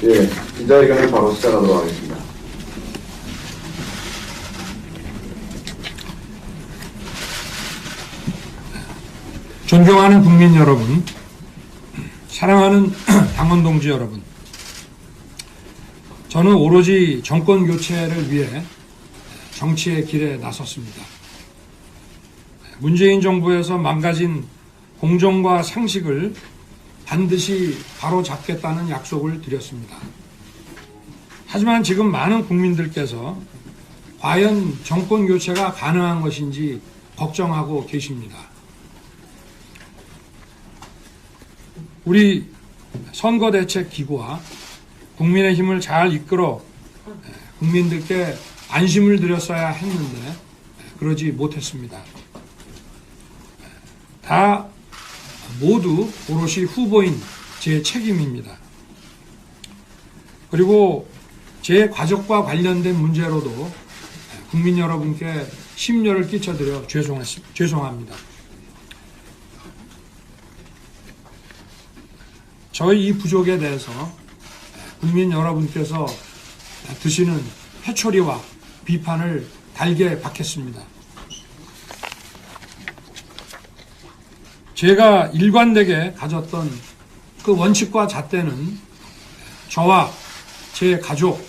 예, 기자회견을 바로 시작하도록 하겠습니다. 존경하는 국민 여러분, 사랑하는 당원 동지 여러분, 저는 오로지 정권 교체를 위해 정치의 길에 나섰습니다. 문재인 정부에서 망가진 공정과 상식을 반드시 바로잡겠다는 약속을 드렸습니다. 하지만 지금 많은 국민들께서 과연 정권 교체가 가능한 것인지 걱정하고 계십니다. 우리 선거대책기구와 국민의힘을 잘 이끌어 국민들께 안심을 드렸어야 했는데 그러지 못했습니다. 다 모두 오롯이 후보인 제 책임입니다. 그리고 제 가족과 관련된 문제로도 국민 여러분께 심려를 끼쳐드려 죄송합니다. 저희 이 부족에 대해서 국민 여러분께서 드시는 회초리와 비판을 달게 받겠습니다. 제가 일관되게 가졌던 그 원칙과 잣대는 저와 제 가족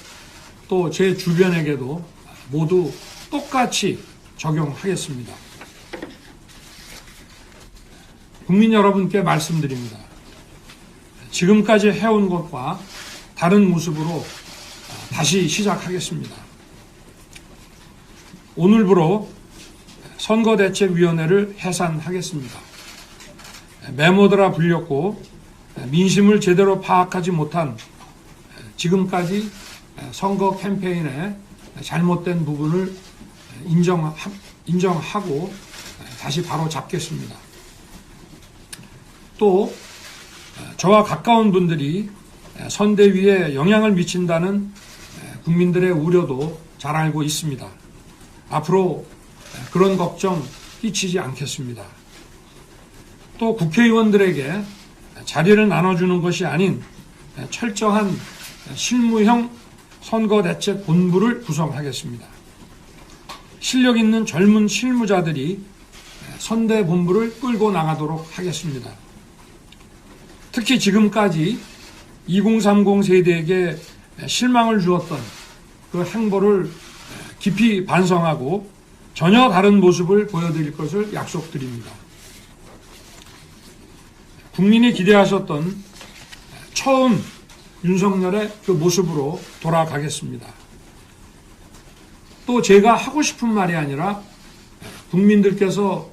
또 제 주변에게도 모두 똑같이 적용하겠습니다. 국민 여러분께 말씀드립니다. 지금까지 해온 것과 다른 모습으로 다시 시작하겠습니다. 오늘부로 선거대책위원회를 해산하겠습니다. 메모드라 불렸고 민심을 제대로 파악하지 못한 지금까지 선거 캠페인의 잘못된 부분을 인정하고 다시 바로 잡겠습니다. 또 저와 가까운 분들이 선대위에 영향을 미친다는 국민들의 우려도 잘 알고 있습니다. 앞으로 그런 걱정 끼치지 않겠습니다. 또 국회의원들에게 자리를 나눠주는 것이 아닌 철저한 실무형 선거대책본부를 구성하겠습니다. 실력 있는 젊은 실무자들이 선대본부를 끌고 나가도록 하겠습니다. 특히 지금까지 2030 세대에게 실망을 주었던 그 행보를 깊이 반성하고 전혀 다른 모습을 보여드릴 것을 약속드립니다. 국민이 기대하셨던 처음 윤석열의 그 모습으로 돌아가겠습니다. 또 제가 하고 싶은 말이 아니라 국민들께서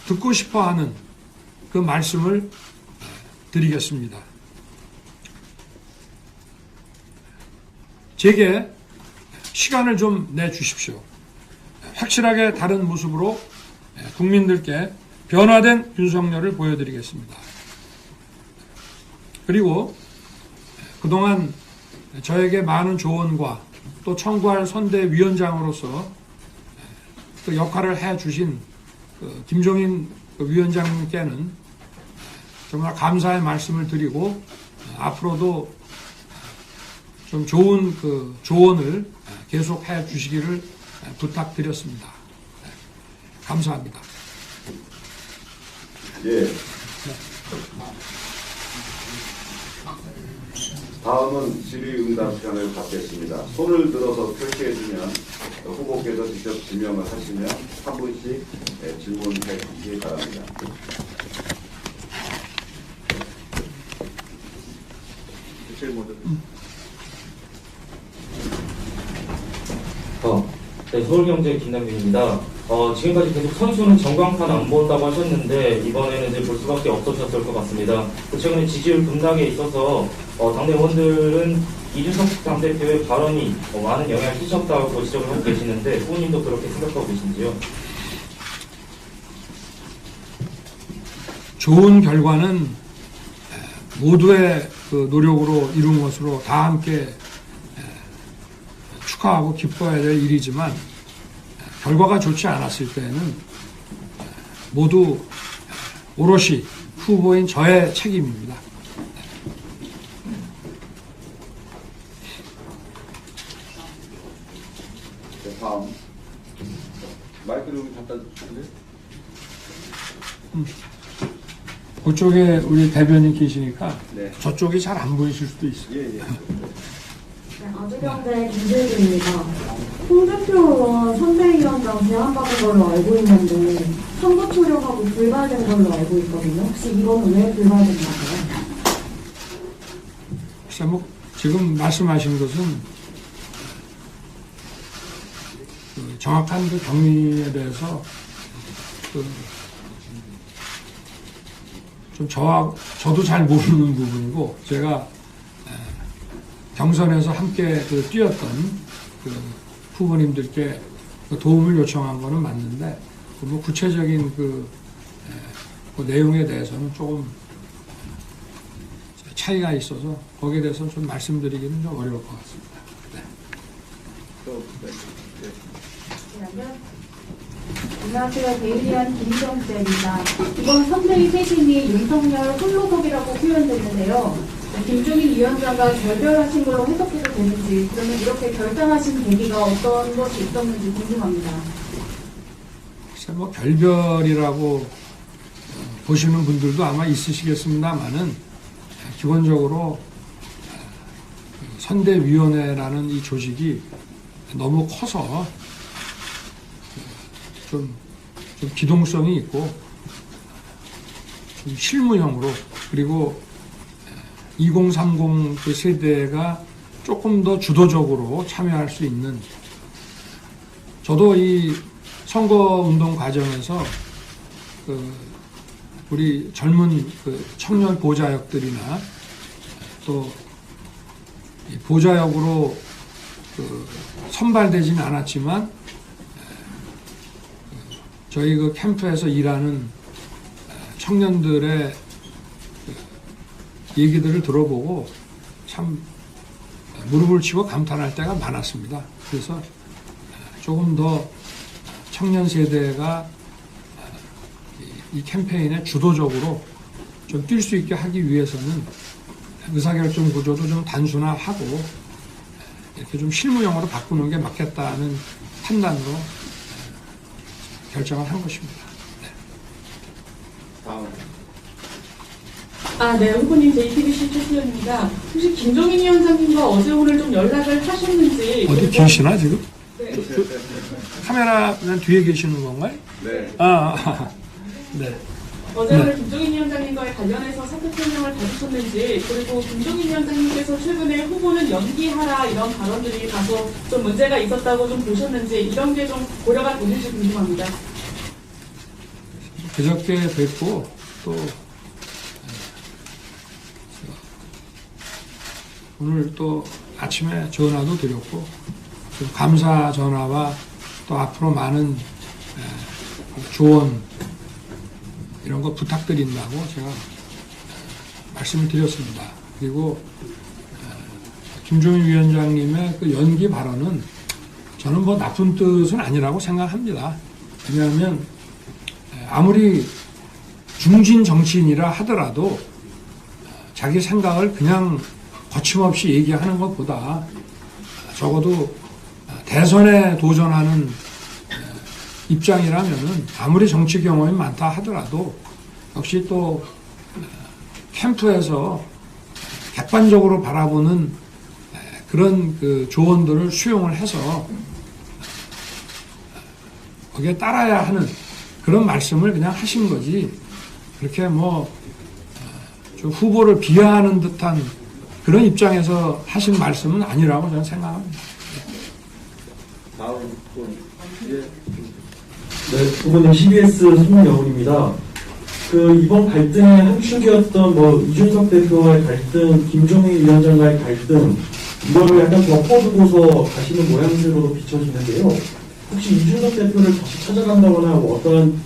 듣고 싶어하는 그 말씀을 드리겠습니다. 제게 시간을 좀 내주십시오. 확실하게 다른 모습으로 국민들께 변화된 윤석열을 보여드리겠습니다. 그리고 그동안 저에게 많은 조언과 또 청구할 선대위원장으로서 그 역할을 해주신 김종인 위원장님께는 정말 감사의 말씀을 드리고 앞으로도 좀 좋은 그 조언을 계속 해 주시기를 부탁드렸습니다. 감사합니다. 예. 다음은 질의응답 시간을 갖겠습니다. 손을 들어서 표시해주면 후보께서 직접 지명을 하시면 한 분씩 질문해 주시기 바랍니다. 네, 서울경제 김남균입니다. 지금까지 계속 선수는 전광판 안 본다고 하셨는데 이번에는 이제 볼 수밖에 없으셨을 것 같습니다. 최근에 지지율 급락에 있어서 당내 의원들은 이준석 당대표의 발언이 많은 영향을 끼쳤다고 지적을 하고 계시는데 후보님도 그렇게 생각하고 계신지요? 좋은 결과는 모두의 그 노력으로 이룬 것으로 다 함께 축하하고 기뻐해야 될 일이지만 결과가 좋지 않았을 때는 모두 오롯이 후보인 저의 책임입니다. 다음 마이크를 여기 갖다 주실래요? 그쪽에 우리 대변인 계시니까 네. 저쪽이 잘 안 보이실 수도 있어요. 예, 예. 네, 아주경제 김재규입니다. 홍준표 의원 선대위원장 제안받은 걸로 알고 있는데 선거 초력하고 불발된 걸로 알고 있거든요. 혹시 이거는 왜 불발된 건가요? 글쎄 뭐 지금 말씀하신 것은 그 정확한 그 경위에 대해서 좀 저도 잘 모르는 부분이고 제가 경선에서 함께 뛰었던 그 후보님들께 그 도움을 요청한 거는 맞는데 뭐 구체적인 그 내용에 대해서는 조금 차이가 있어서 거기에 대해서는 좀 말씀드리기는 좀 어려울 것 같습니다. 네. 또, 네. 안녕하세요. 데일리한 김정재입니다. 이번 선대위 회신이 윤석열 홀로섭이라고 표현됐는데요. 김종인 위원장과 결별하신 걸로 해석해도 되는지, 그러면 이렇게 결단하신 계기가 어떤 것이 있었는지 궁금합니다. 글쎄 뭐 별별이라고 보시는 분들도 아마 있으시겠습니다만은 기본적으로 선대위원회라는 이 조직이 너무 커서 좀 기동성이 있고 좀 실무형으로 그리고 2030 그 세대가 조금 더 주도적으로 참여할 수 있는 저도 이 선거운동 과정에서 그 우리 젊은 그 청년 보좌역들이나 또 보좌역으로 그 선발되지는 않았지만 저희 그 캠프에서 일하는 청년들의 얘기들을 들어보고 참 무릎을 치고 감탄할 때가 많았습니다. 그래서 조금 더 청년 세대가 이 캠페인에 주도적으로 좀 뛸 수 있게 하기 위해서는 의사결정 구조도 좀 단순화하고 이렇게 좀 실무용으로 바꾸는 게 맞겠다는 판단으로 결정을 한 것입니다. 네. 다음. 네, 후보님 JTBC 최수연입니다. 혹시 김종인 위원장님과 어제 오늘 좀 연락을 하셨는지. 어디 계시나 지금? 네. 카메라 뒤에 계시는 건가요? 네. 네. 어제 오늘 김종인 위원장님과의 관련해서 사퇴 표명을 받으셨는지, 그리고 김종인 위원장님께서 최근에 후보는 연기하라 이런 발언들이 다소 좀 문제가 있었다고 좀 보셨는지, 이런 게 좀 고려가 되는지 궁금합니다. 그저께 뵙고 또 오늘 또 아침에 전화도 드렸고 좀 감사 전화와 또 앞으로 많은 조언 이런 거 부탁드린다고 제가 말씀을 드렸습니다. 그리고 김종인 위원장님의 그 연기 발언은 저는 뭐 나쁜 뜻은 아니라고 생각합니다. 왜냐하면 아무리 중진 정치인이라 하더라도 자기 생각을 그냥 거침없이 얘기하는 것보다 적어도 대선에 도전하는 입장이라면은 아무리 정치 경험이 많다 하더라도 역시 또 캠프에서 객관적으로 바라보는 그런 그 조언들을 수용을 해서 거기에 따라야 하는 그런 말씀을 그냥 하신 거지 그렇게 뭐 좀 후보를 비하하는 듯한 그런 입장에서 하신 말씀은 아니라고 저는 생각합니다. 다음 분. 예. 네, 후보님 CBS 손영울입니다. 그 이번 갈등의 한 축이었던 뭐 이준석 대표와의 갈등, 김종인 위원장과의 갈등 이거를 약간 덮어두고서 가시는 모양새로도 비춰지는데요. 혹시 이준석 대표를 다시 찾아간다거나 뭐 어떤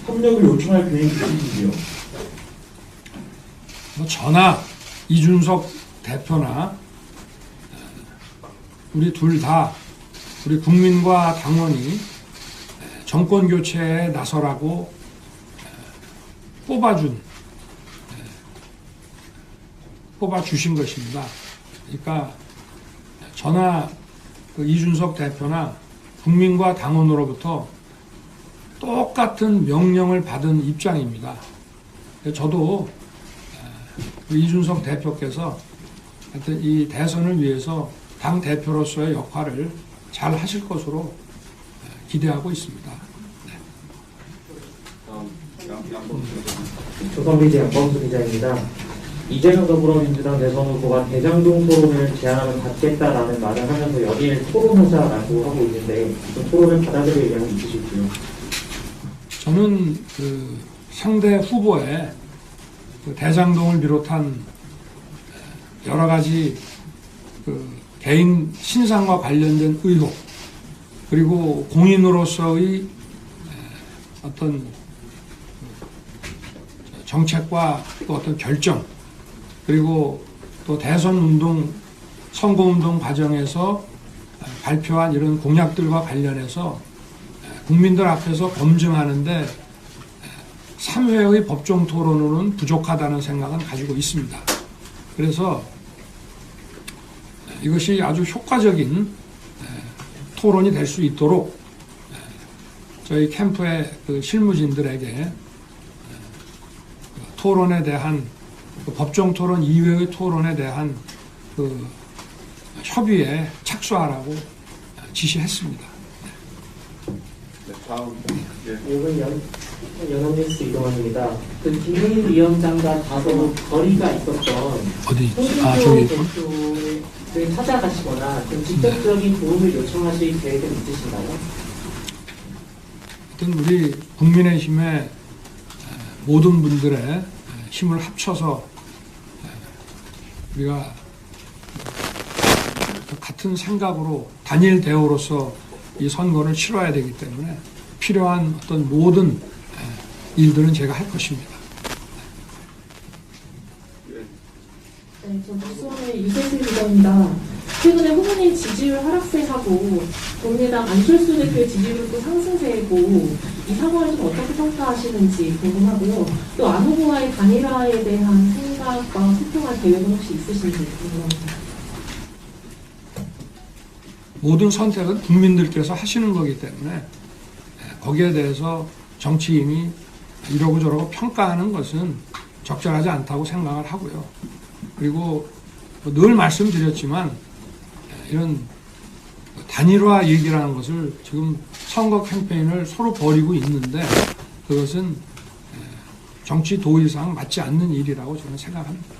협력을 요청할 계획이 있으신지요? 뭐 저나 이준석 대표나 우리 둘 다 우리 국민과 당원이 정권 교체에 나서라고 뽑아주신 것입니다. 그러니까 저나 그 이준석 대표나 국민과 당원으로부터 똑같은 명령을 받은 입장입니다. 저도 이준석 대표께서 하여튼 이 대선을 위해서 당 대표로서의 역할을 잘 하실 것으로 기대하고 있습니다. 조선비제 양범수 기자입니다. 이재명 더불어민주당 대선 후보가 대장동 토론을 제안하면 받겠다라는 말을 하면서 여기에 토론하자라고 하고 있는데 그 토론을 받아들일 의향이 있으실지요? 저는 그 상대 후보의 그 대장동을 비롯한 여러 가지 그 개인 신상과 관련된 의혹 그리고 공인으로서의 어떤 정책과 또 어떤 결정 그리고 또 대선 운동, 선거 운동 과정에서 발표한 이런 공약들과 관련해서 국민들 앞에서 검증하는데 3회의 법정 토론으로는 부족하다는 생각은 가지고 있습니다. 그래서 이것이 아주 효과적인 토론이 될 수 있도록 저희 캠프의 그 실무진들에게 토론에 대한 그 법정 토론 이외의 토론에 대한 그 협의에 착수하라고 지시했습니다. 네, 다음. 예. 이건 연합뉴스 이동환입니다. 그 김용인 위원장과 다소 거리가 있었던 어디? 홍준표 대표를 찾아가시거나 좀 직접적인 도움을 요청하실 계획은 있으신가요? 하여튼 우리 국민의힘의 모든 분들의 힘을 합쳐서 우리가 같은 생각으로 단일 대우로서 이 선거를 치러야 되기 때문에 필요한 어떤 모든 일들은 제가 할 것입니다. 네, 저 뉴스원의 유세슬 기자입니다. 최근에 후보님 지지율 하락세하고 국민의당 안철수 대표의 지지율도 상승세고 이 상황을 좀 어떻게 평가하시는지 궁금하고요. 또 안 후보와의 단일화에 대한 생각과 소통할 계획은 혹시 있으신지 궁금합니다. 모든 선택은 국민들께서 하시는 거기 때문에 거기에 대해서 정치인이 이러고 저러고 평가하는 것은 적절하지 않다고 생각을 하고요. 그리고 늘 말씀드렸지만 이런 단일화 얘기라는 것을 지금 선거 캠페인을 서로 벌이고 있는데 그것은 정치 도의상 맞지 않는 일이라고 저는 생각합니다.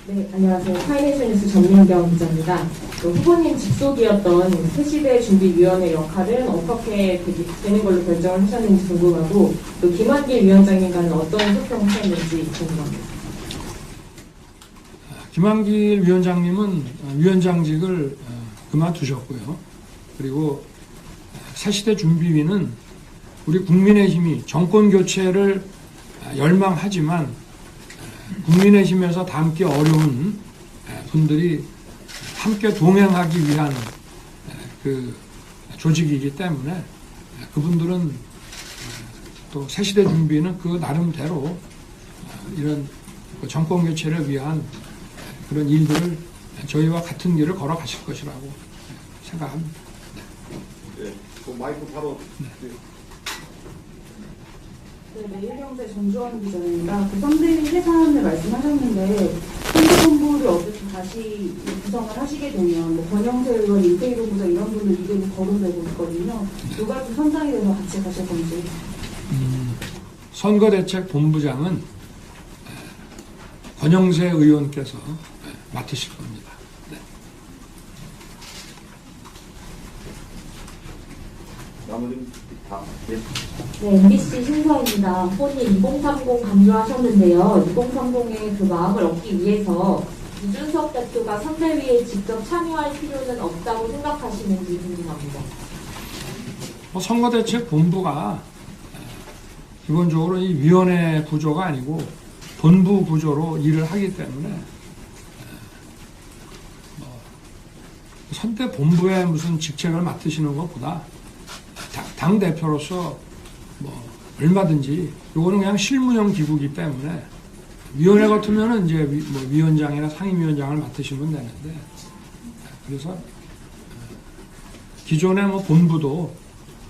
네, 안녕하세요. 파이낸셜 뉴스 전민경 기자입니다. 후보님 직속이었던 새시대 준비위원회 역할은 어떻게 되는 걸로 결정을 하셨는지 궁금하고 또 김한길 위원장님과는 어떤 소통을 하셨는지 궁금합니다. 김한길 위원장님은 위원장직을 그만두셨고요. 그리고 새시대 준비위는 우리 국민의힘이 정권 교체를 열망하지만 국민의힘에서 담기 어려운 분들이 함께 동행하기 위한 그 조직이기 때문에 그분들은 또 새시대 준비는 그 나름대로 이런 정권 교체를 위한 그런 일들을 저희와 같은 길을 걸어가실 것이라고 생각합니다. 네, 그 마이크 바로. 네, 매일경제 정주원 기자입니다. 그 선대위 해산을 말씀하셨는데 선대본부를 어쨌든 다시 구성을 하시게 되면 뭐 권영세 의원, 임태희 부장 이런 분들 이름이 거론되고 있거든요. 누가 좀 선상이 돼서 같이 가실 건지. 선거대책본부장은 권영세 의원께서 맡으실 겁니다. 네. 나머지는 다. 예. 네, MBC 신서입니다. 후보님 2030 강조하셨는데요. 2030의 그 마음을 얻기 위해서 이준석 대표가 선대위에 직접 참여할 필요는 없다고 생각하시는지 궁금합니다. 선거대책본부가 기본적으로 이 위원회 구조가 아니고 본부 구조로 일을 하기 때문에 선대본부의 무슨 직책을 맡으시는 것보다 당 대표로서 얼마든지 이거는 그냥 실무형 기구이기 때문에 위원회 같으면은 이제 위원장이나 상임위원장을 맡으시면 되는데 그래서 기존의 뭐 본부도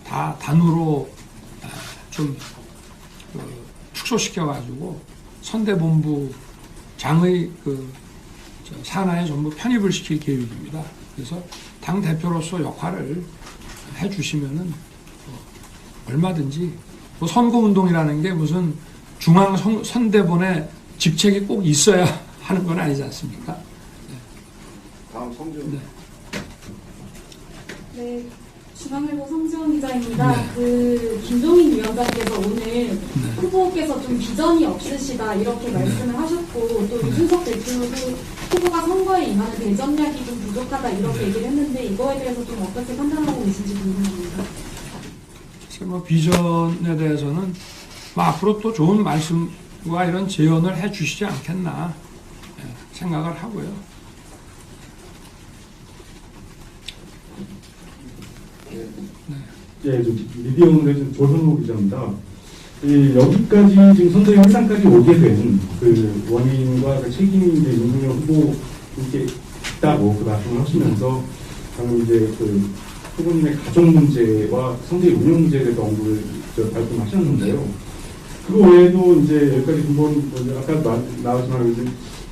다 단으로 좀 축소시켜가지고 선대본부 장의 산하에 전부 편입을 시킬 계획입니다. 그래서 당 대표로서 역할을 해주시면은 얼마든지 뭐 선거운동이라는 게 무슨 중앙 선대본의 직책이 꼭 있어야 하는 건 아니지 않습니까? 다음 성준. 네. 네, 중앙일보 성지원 기자입니다. 네. 김종인 위원장께서 오늘 후보께서 좀 비전이 없으시다 이렇게 말씀을 하셨고 또 이준석 대표도 후보가 선거에 임하는 대전략이 좀 부족하다 이렇게 얘기를 했는데 이거에 대해서 좀 어떻게 판단하고 계신지 궁금합니다. 뭐 비전에 대해서는 뭐 앞으로 또 좋은 말씀과 이런 제언을 해주시지 않겠나 생각을 하고요. 예, 미디어오늘의 조선호 기자입니다. 여기까지 지금 선거의 확산까지 오게 된 그 원인과 그 책임이 이제 윤석열 후보께 있다고 그 말씀을 하시면서 방금 이제 그 후보님의 가족 문제와 선거의 운영 문제에 대해서 언급을 말씀하셨는데요. 그 외에도 이제 여기까지 근본 아까 나왔지만 이제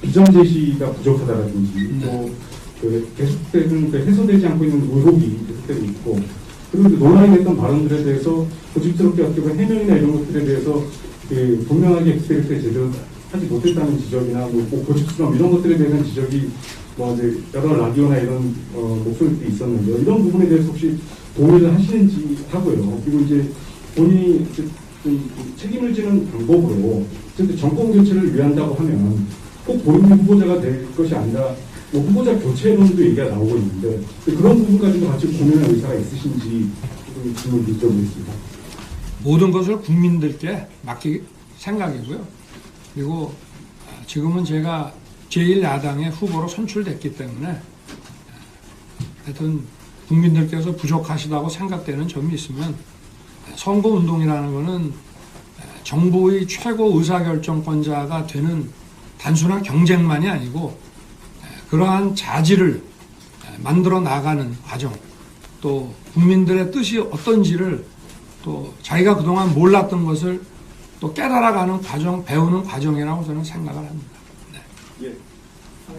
비전 제시가 부족하다라든지 또 그 계속되는 해소되지 않고 있는 의혹이 계속되고 있고. 그리고 논란이 됐던 발언들에 대해서 고집스럽게 어떻게 보면 해명이나 이런 것들에 대해서 분명하게 엑스페리트에 제대로 하지 못했다는 지적이나 뭐 고집스러움 이런 것들에 대한 지적이 뭐 이제 여러 라디오나 이런 목소리들이 있었는데요. 이런 부분에 대해서 혹시 동의를 하시는지 하고요. 그리고 이제 본인이 좀 책임을 지는 방법으로 정권 교체를 위한다고 하면 꼭 본인이 후보자가 될 것이 아니라 뭐 후보자 교체론도 얘기가 나오고 있는데 그런 부분까지도 같이 고민할 의사가 있으신지 질문 여쭤보겠습니다. 모든 것을 국민들께 맡길 생각이고요. 그리고 지금은 제가 제1야당의 후보로 선출됐기 때문에 하여튼 국민들께서 부족하시다고 생각되는 점이 있으면 선거운동이라는 것은 정부의 최고 의사결정권자가 되는 단순한 경쟁만이 아니고 그러한 자질을 만들어 나가는 과정, 또 국민들의 뜻이 어떤지를 또 자기가 그동안 몰랐던 것을 또 깨달아가는 과정, 배우는 과정이라고 저는 생각을 합니다. 네.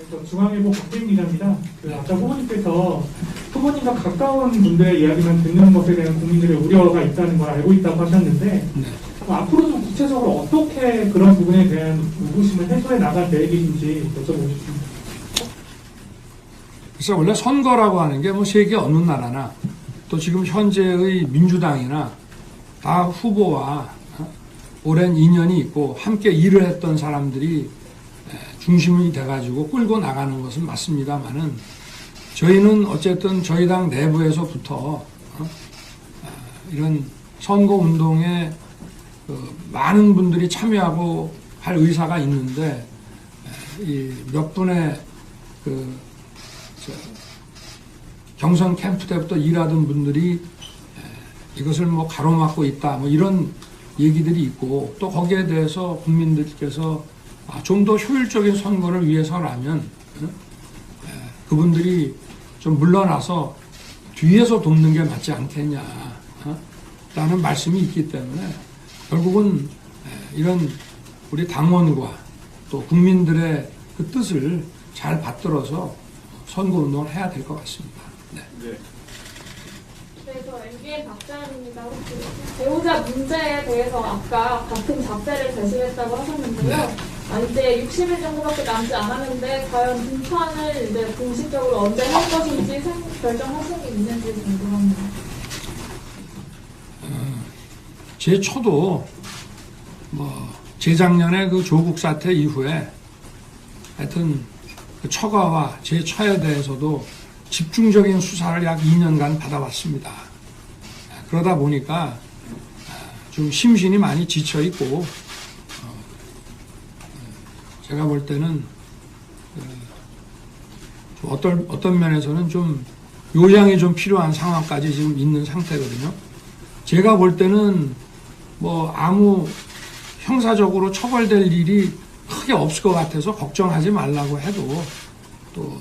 저 중앙일보 박대임 기자입니다. 아까 후보님께서 후보님과 가까운 분들의 이야기만 듣는 것에 대한 국민들의 우려가 있다는 걸 알고 있다고 하셨는데 앞으로 좀 구체적으로 어떻게 그런 부분에 대한 의구심을 해소해 나갈 계획이신지 여쭤보겠습니다. 그래서 원래 선거라고 하는 게 뭐 세계 어느 나라나 또 지금 현재의 민주당이나 다 후보와 오랜 인연이 있고 함께 일을 했던 사람들이 중심이 돼가지고 끌고 나가는 것은 맞습니다만은 저희는 어쨌든 저희 당 내부에서부터 이런 선거 운동에 많은 분들이 참여하고 할 의사가 있는데 몇 분의 경선 캠프 때부터 일하던 분들이 이것을 뭐 가로막고 있다 뭐 이런 얘기들이 있고 또 거기에 대해서 국민들께서 좀 더 효율적인 선거를 위해서라면 그분들이 좀 물러나서 뒤에서 돕는 게 맞지 않겠냐 라는 말씀이 있기 때문에 결국은 이런 우리 당원과 또 국민들의 그 뜻을 잘 받들어서 선거운동을 해야 될 것 같습니다. 네. 네, 저 MBN 박자연입니다. 혹시 배우자 문제에 대해서 아까 같은 잣대를 제시했다고 하셨는데요. 이제 60일 정도밖에 남지 않았는데 과연 등판을 이제 공식적으로 언제 할 것인지 결정하신 게 있는지 궁금합니다. 제 초도 뭐 재작년에 그 조국 사태 이후에 하여튼 그 처가와 제 처에 대해서도 집중적인 수사를 약 2년간 받아왔습니다. 그러다 보니까 좀 심신이 많이 지쳐 있고 제가 볼 때는 어떤 면에서는 좀 요양이 좀 필요한 상황까지 지금 있는 상태거든요. 제가 볼 때는 뭐 아무 형사적으로 처벌될 일이 크게 없을 것 같아서 걱정하지 말라고 해도 또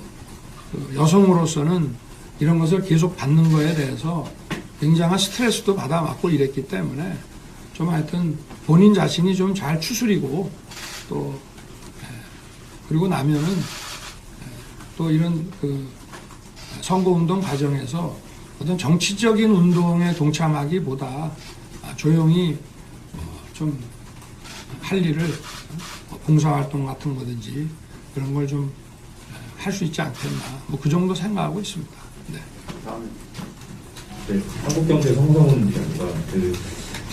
여성으로서는 이런 것을 계속 받는 거에 대해서 굉장한 스트레스도 받아맞고 이랬기 때문에 좀 하여튼 본인 자신이 좀 잘 추스리고 또 그리고 나면은 또 이런 그 선거운동 과정에서 어떤 정치적인 운동에 동참하기보다 조용히 좀 할 일을 봉사활동 같은 거든지 그런 걸 좀 할 수 있지 않겠나 뭐 그 정도 생각하고 있습니다. 네. 네, 한국경제 성성훈 기자입니다.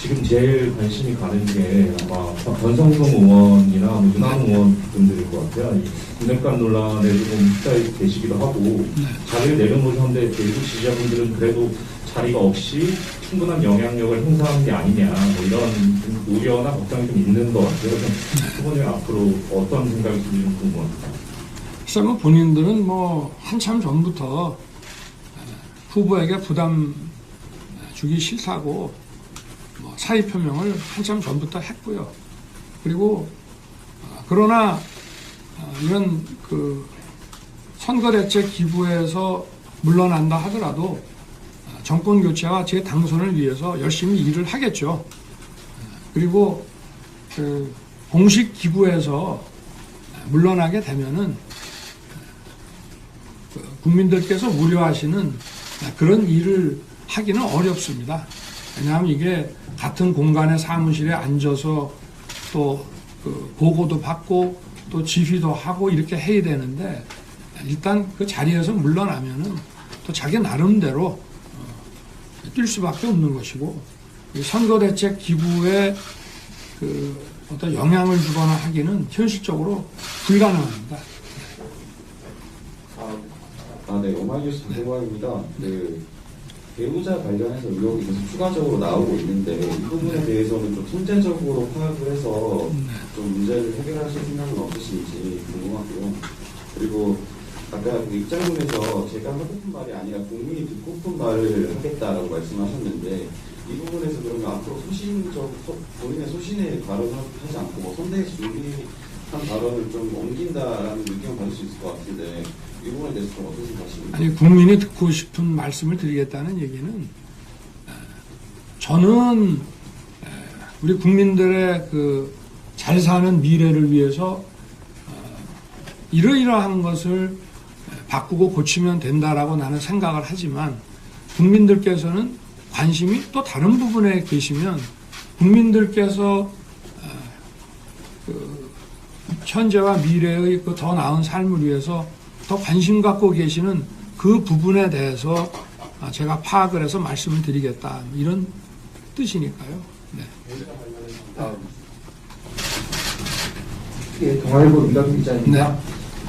지금 제일 관심이 가는 게 아마 권성동 의원이나 윤한 의원 분들일 것 같아요. 이 윤핵관 논란에 조금 휩싸여 계시기도 하고 자리를 내려놓으셨는데 일부 지지자분들은 그래도 자리가 없이 충분한 영향력을 행사하는 게 아니냐 뭐 이런 좀 우려나 걱정이 좀 있는 것 같아요. 후보님 앞으로 어떤 생각이신지 좀 궁금합니다. 글쎄 뭐 본인들은 뭐 한참 전부터 후보에게 부담 주기 싫다고 뭐 사의 표명을 한참 전부터 했고요. 그리고 그러나 이런 그 선거대책 기부에서 물러난다 하더라도 정권 교체와 제 당선을 위해서 열심히 일을 하겠죠. 그리고 그 공식 기부에서 물러나게 되면은 국민들께서 우려하시는 그런 일을 하기는 어렵습니다. 왜냐하면 이게 같은 공간의 사무실에 앉아서 또 그 보고도 받고 또 지휘도 하고 이렇게 해야 되는데 일단 그 자리에서 물러나면은 또 자기 나름대로 뛸 수밖에 없는 것이고 선거대책 기부에 그 어떤 영향을 주거나 하기는 현실적으로 불가능합니다. 네, 오마이뉴스 김동관입니다. 배우자 관련해서 의혹이 계속 추가적으로 나오고 있는데 이 부분에 대해서는 좀 선제적으로 파악을 해서 좀 문제를 해결하실 생각은 없으신지 궁금하고요. 그리고 아까 그 입장문에서 제가 하고 싶은 말이 아니라 국민이 듣고 싶은 말을 하겠다라고 말씀하셨는데 이 부분에서 그러면 앞으로 본인의 소신에 발언을 하지 않고 뭐 선대에서 준비한 발언을 좀 옮긴다라는 느낌을 받을 수 있을 것 같은데 이 부분에 대해서 좀 어떻게 생각하십니까? 아니, 국민이 듣고 싶은 말씀을 드리겠다는 얘기는 저는 우리 국민들의 그 잘 사는 미래를 위해서 이러이러한 것을 바꾸고 고치면 된다라고 나는 생각을 하지만 국민들께서는 관심이 또 다른 부분에 계시면 국민들께서 그 현재와 미래의 그 더 나은 삶을 위해서 더 관심 갖고 계시는 그 부분에 대해서 제가 파악을 해서 말씀을 드리겠다 이런 뜻이니까요. 네. 예, 동아일보 임덕희 기자입니다. 네.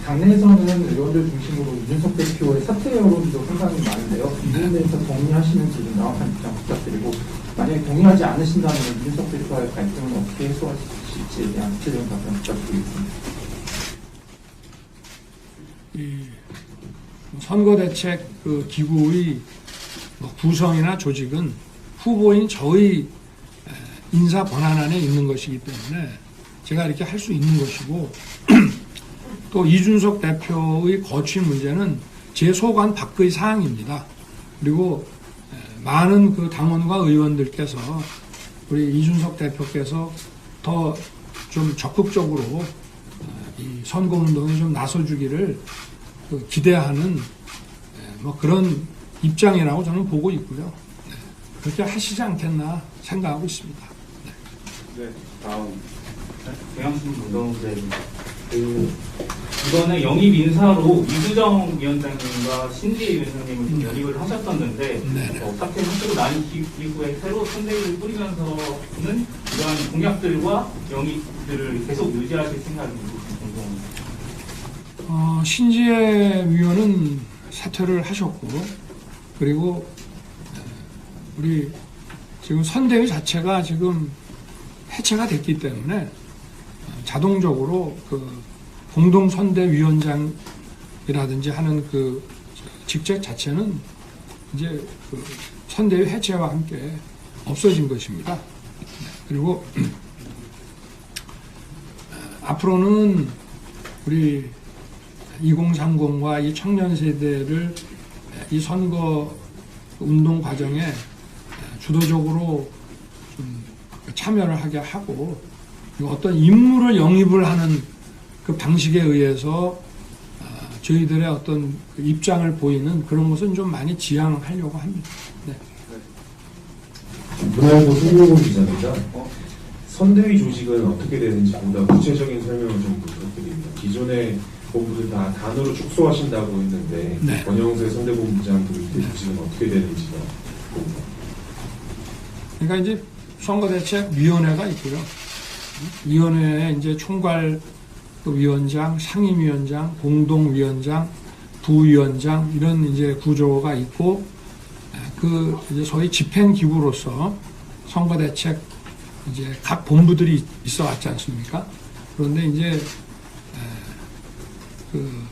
당내에서는 의원들 중심으로 이준석 대표의 사퇴 여론도 상당히 많은데요. 이 부분에 대해서 동의하시는지 좀 명확한 입장 부탁드리고 만약에 동의하지 않으신다면 이준석 대표와의 갈등은 어떻게 해소하실지에 대한 구체적인 답변 부탁드리겠습니다. 이 선거대책 그 기구의 구성이나 조직은 후보인 저의 인사 권한 안에 있는 것이기 때문에 제가 이렇게 할 수 있는 것이고 또 이준석 대표의 거취 문제는 제 소관 밖의 사항입니다. 그리고 많은 그 당원과 의원들께서 우리 이준석 대표께서 더 좀 적극적으로 이 선거운동에 좀 나서주기를 기대하는 뭐 그런 입장이라고 저는 보고 있고요. 그렇게 하시지 않겠나 생각하고 있습니다. 네, 다음. 경향신문 문동재입니다. 이번에 영입 인사로 이두정 위원장님과 신지혜 위원장님을 좀 영입을 하셨었는데 사퇴 하시고 난 이후에 새로 선대위를 꾸리면서는 이러한 공약들과 영입들을 계속 유지하실 생각인지 궁금합니다. 신지혜 위원은 사퇴를 하셨고 그리고 우리 지금 선대위 자체가 지금 해체가 됐기 때문에 자동적으로 그 공동선대위원장이라든지 하는 그 직책 자체는 이제 그 선대위 해체와 함께 없어진 것입니다. 그리고 앞으로는 우리 2030과 이 청년 세대를 이 선거 운동 과정에 주도적으로 좀 참여를 하게 하고 그리고 어떤 인물을 영입을 하는 그 방식에 의해서 저희들의 어떤 그 입장을 보이는 그런 것은 좀 많이 지양하려고 합니다. 네. 문화일보 송영훈 기자입니다. 선대위 조직은 어떻게 되는지 보다 구체적인 설명을 좀 부탁드립니다. 기존의 본부들 다 단으로 축소하신다고 했는데 네. 권영세 선대본부장 그 조직은 어떻게 되는지가 그러니까 이제 선거대책위원회가 있고요. 위원회에 이제 총괄 위원장, 상임위원장, 공동위원장, 부위원장 이런 이제 구조가 있고 그 이제 소위 집행기구로서 선거대책 이제 각 본부들이 있어 왔지 않습니까? 그런데 이제 그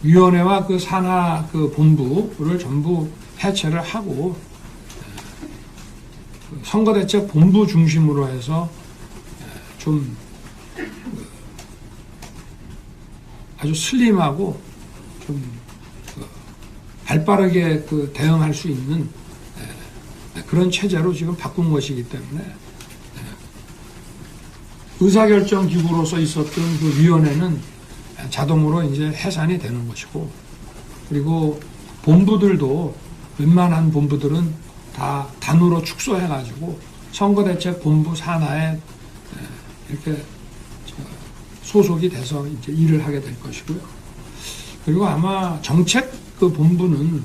위원회와 그 산하 그 본부를 전부 해체를 하고 선거대책 본부 중심으로 해서 좀 아주 슬림하고 좀 발빠르게 그 대응할 수 있는 그런 체제로 지금 바꾼 것이기 때문에 의사결정 기구로서 있었던 그 위원회는 자동으로 이제 해산이 되는 것이고 그리고 본부들도 웬만한 본부들은 다 단으로 축소해가지고 선거대책 본부 산하에 이렇게 소속이 돼서 이제 일을 하게 될 것이고요. 그리고 아마 정책 그 본부는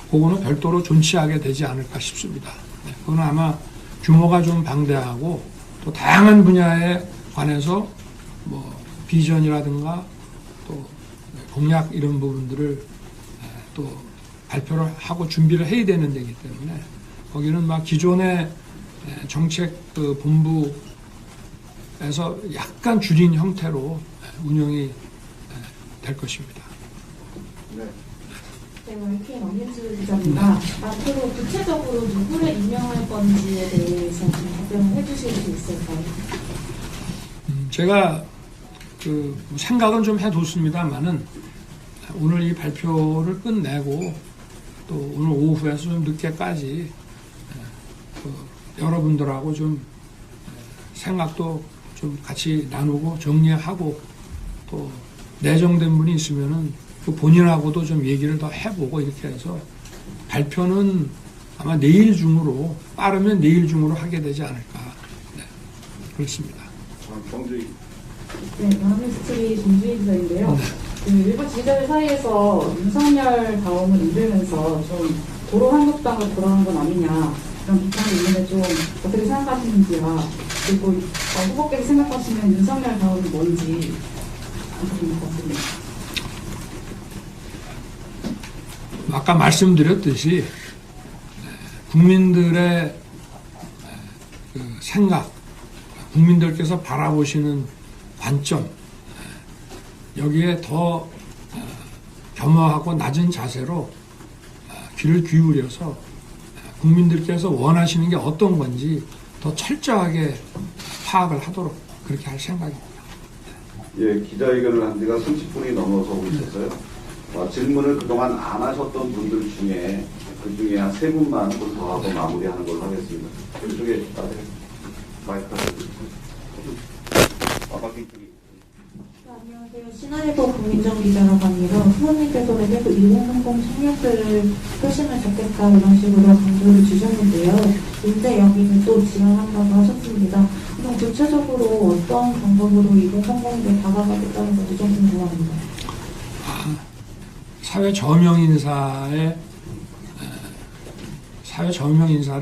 그거는 별도로 존치하게 되지 않을까 싶습니다. 그건 아마 규모가 좀 방대하고 또 다양한 분야에 관해서 뭐 비전이라든가 또 공약 이런 부분들을 또 발표를 하고 준비를 해야 되는 데이기 때문에 거기는 막 기존의 정책 그 본부에서 약간 줄인 형태로 운영이 될 것입니다. 네, YK 원민주 기자입니다. 앞으로 구체적으로 누구를 임명할 건지에 대해서 좀 답변을 해주실 수 있을까요? 제가 그 생각은 좀 해뒀습니다만은 오늘 이 발표를 끝내고 또 오늘 오후에서 좀 늦게까지 여러분들하고 좀 생각도 좀 같이 나누고 정리하고 또 내정된 분이 있으면은 그 본인하고도 좀 얘기를 더 해보고 이렇게 해서 발표는 아마 내일 중으로 빠르면 내일 중으로 하게 되지 않을까. 네, 그렇습니다. 네, 한민스트리 김주희 기자인데요. 그 일부 지지자들 사이에서 윤석열 다음을 이르면서 좀 도로 한국당으로 돌아간 건 아니냐 이런 비판이 있는데 좀 어떻게 생각하시는지와 그리고 후보께서 생각하시는 윤석열 다음이 뭔지 알려주실 것 같습니다. 아까 말씀드렸듯이 국민들의 그 생각, 국민들께서 바라보시는 관점 여기에 더 겸허하고 낮은 자세로 귀를 기울여서 국민들께서 원하시는 게 어떤 건지 더 철저하게 파악을 하도록 그렇게 할 생각입니다. 예, 기자회견을 한 지가 30분이 넘어서고 있어서요. 질문을 그동안 안 하셨던 분들 중에 그 중에 한 3분만 더 하고 마무리하는 걸로 하겠습니다. 그쪽에 마이크 안녕하세요. 신한일보 국민정 기자라고 합니다. 후보님께서는 계속 2030 청년들을 표심을 잡겠다 이런 식으로 강조를 주셨는데요. 이제 여기는 또 지원한다고 하셨습니다. 그럼 구체적으로 어떤 방법으로 2030에 다가가겠다는 건지 좀 궁금합니다. 사회 저명 인사를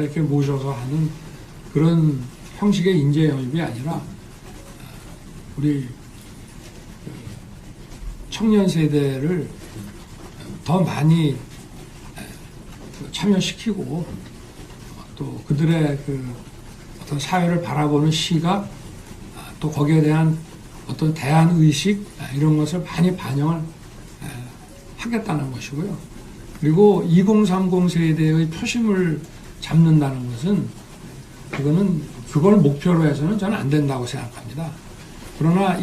이렇게 모셔서 하는 그런 형식의 인재 영입이 아니라 우리 청년 세대를 더 많이 참여시키고 또 그들의 그 어떤 사회를 바라보는 시각 또 거기에 대한 어떤 대안 의식 이런 것을 많이 반영을 하겠다는 것이고요. 그리고 2030 세대의 표심을 잡는다는 것은 그걸 목표로 해서는 저는 안 된다고 생각합니다. 그러나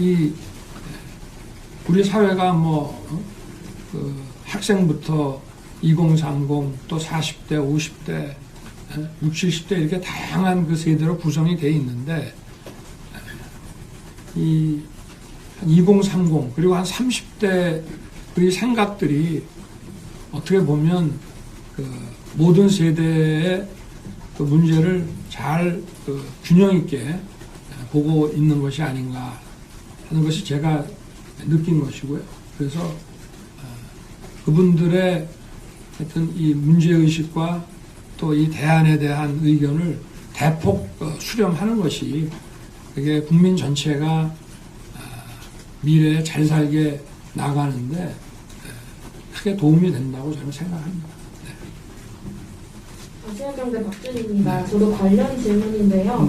우리 사회가 학생부터 2030, 또 40대, 50대, 60, 70대 이렇게 다양한 그 세대로 구성이 되어 있는데 이 2030 그리고 한 30대 의 생각들이 어떻게 보면 그 모든 세대의 그 문제를 잘 그 균형 있게 보고 있는 것이 아닌가 하는 것이 제가 느낀 것이고요. 그래서 그분들의 하여튼 이 문제의식과 또 이 대안에 대한 의견을 대폭 수렴하는 것이 그게 국민 전체가 미래에 잘 살게 나가는데 크게 도움이 된다고 저는 생각합니다. 아시아경제 박준입니다. 저도 관련 질문인데요.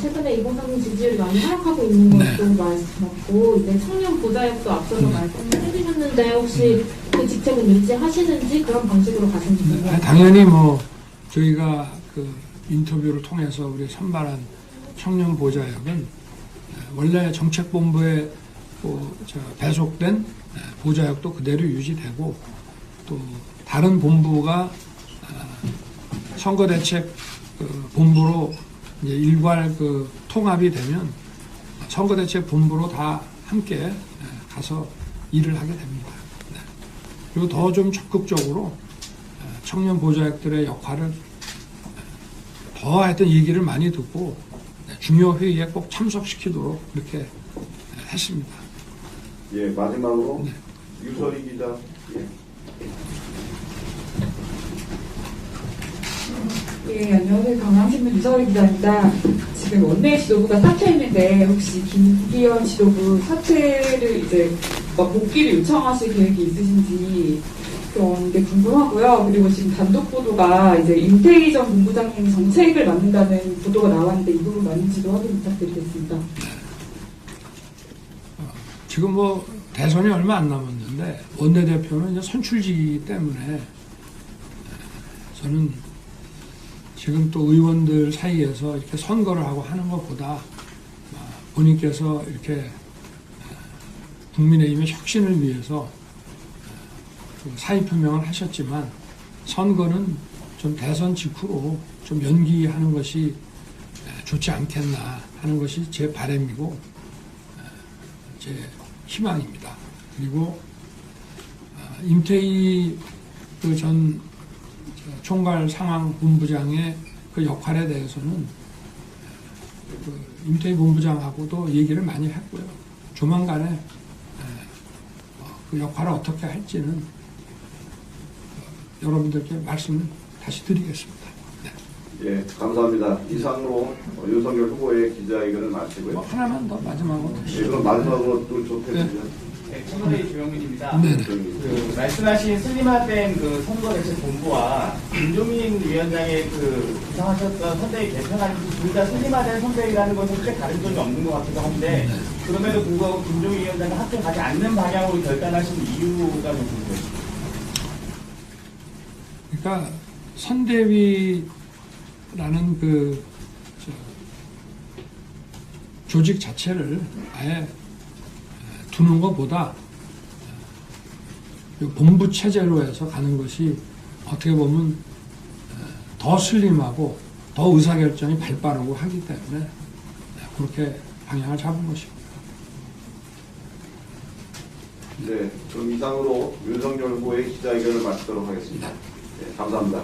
최근에 2030 지지율이 많이 하락하고 있는 것도 말씀하셨고 이제 청년 보좌역도 앞서서 말씀을 해주셨는데 혹시 그 직책은 유지하시는지 그런 방식으로 가시는지 당연히 뭐 저희가 그 인터뷰를 통해서 우리 선발한 청년 보좌역은 원래 정책본부에 배속된 보좌역도 그대로 유지되고 또 다른 본부가 선거대책 본부로 이제 일괄 그 통합이 되면 선거대책 본부로 다 함께 가서 일을 하게 됩니다. 그리고 더 좀 적극적으로 청년 보좌역들의 역할을 더 하여튼 얘기를 많이 듣고 중요 회의에 꼭 참석시키도록 그렇게 했습니다. 예, 마지막으로 유설희 기자. 예, 안녕하세요. 경향신문 유설희 기자입니다. 지금 원내 지도부가 사퇴했는데 혹시 김기현 지도부 사퇴를 이제 복귀를 요청하실 계획이 있으신지 그런 게 궁금하고요. 그리고 지금 단독 보도가 이제 임태희 전 본부장님 정책을 맡는다는 보도가 나왔는데 이 부분 맞는지도 확인 부탁드리겠습니다. 지금 뭐 대선이 얼마 안 남았는데 원내대표는 이제 선출직이기 때문에 저는 지금 또 의원들 사이에서 이렇게 선거를 하고 하는 것보다 본인께서 이렇게 국민의힘의 혁신을 위해서 사의 표명을 하셨지만 선거는 좀 대선 직후로 좀 연기하는 것이 좋지 않겠나 하는 것이 제 바람이고 제 희망입니다. 그리고 임태희 그 전 총괄 상황본부장의 그 역할에 대해서는 그 임태희 본부장하고도 얘기를 많이 했고요. 조만간에 그 역할을 어떻게 할지는 여러분들께 말씀을 다시 드리겠습니다. 예, 감사합니다. 이상으로 윤석열 후보의 기자회견을 마치고요. 하나만 더 마지막으로. 예, 그럼 마지막으로 또 조태준 네, 청와대 조영민입니다. 네. 그 말씀하신 슬림화된 그 선거대책본부와 김종인 위원장의 그 구상하셨던 선대위 개편안이 둘 다 슬림화된 선대위라는 것은 크게 다른 점이 없는 것 같기도 한데 그럼에도 불구하고 김종인 위원장이 함께 가지 않는 방향으로 결단하신 이유가 좀 궁금해요. 그러니까 선대위라는 그 조직 자체를 아예 두는 것보다 본부 체제로 해서 가는 것이 어떻게 보면 더 슬림하고 더 의사결정이 발빠르고 하기 때문에 그렇게 방향을 잡은 것입니다. 네, 그럼 이상으로 윤석열 후보의 기자회견을 마치도록 하겠습니다. 네, 감사합니다.